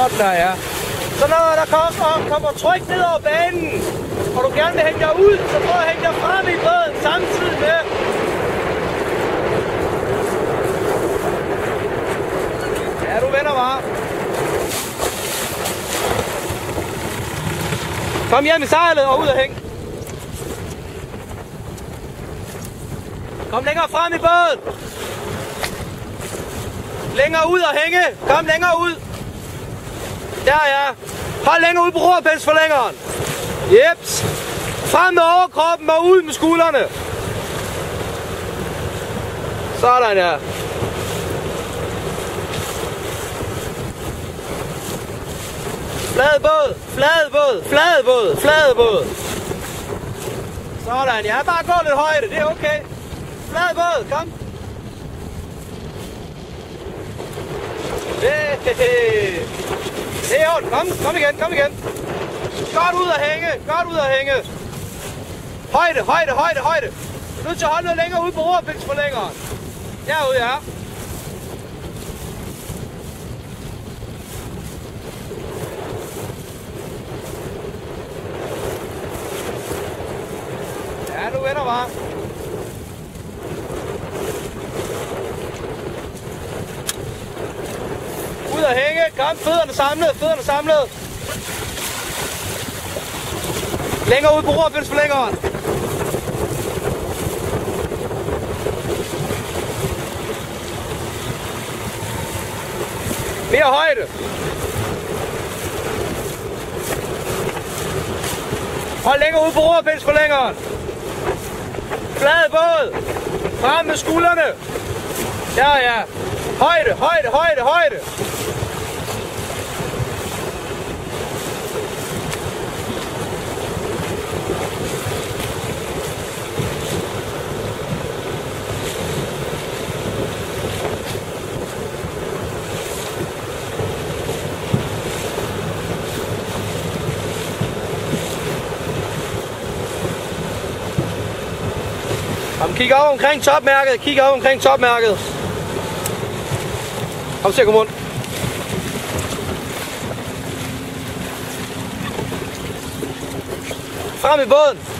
Sådan der, ja. Så når der kommer tryk ned over banen, og du gerne vil hænge dig ud, så prøv at hænge dig frem i båden samtidig med. Ja, du vender bare. Kom hjem i sejlet og ud og hæng. Kom længere frem i båden. Længere ud og hænge. Kom længere ud. Der, ja. Hold længere ud på rorpelsforlængeren. Jeps. Frem med overkroppen og ud med skuldrene. Sådan, ja. Flade båd, flade båd, flade båd, flade båd. Sådan, ja. Bare gå lidt højde, det er okay. Flade båd, kom. Det er ondt. Kom igen, kom igen. Godt ud og hænge, godt ud og hænge. Højde, højde, højde, højde. Du er nødt til at holde noget længere ude på rorpelsforlængeren. Derude, ja. Ja, du vender bare. Ud og hænge. Kom, fødderne samlet, fødderne samlet. Længere ud på rorpelsforlængeren. Mere højde. Hold længere ud på rorpelsforlængeren. Flad båd. Frem med skuldrene. Der, ja. Højde, højde, højde, højde. Kig over omkring topmærket, kig over omkring topmærket. Kom se, kom rundt. Frem i båden.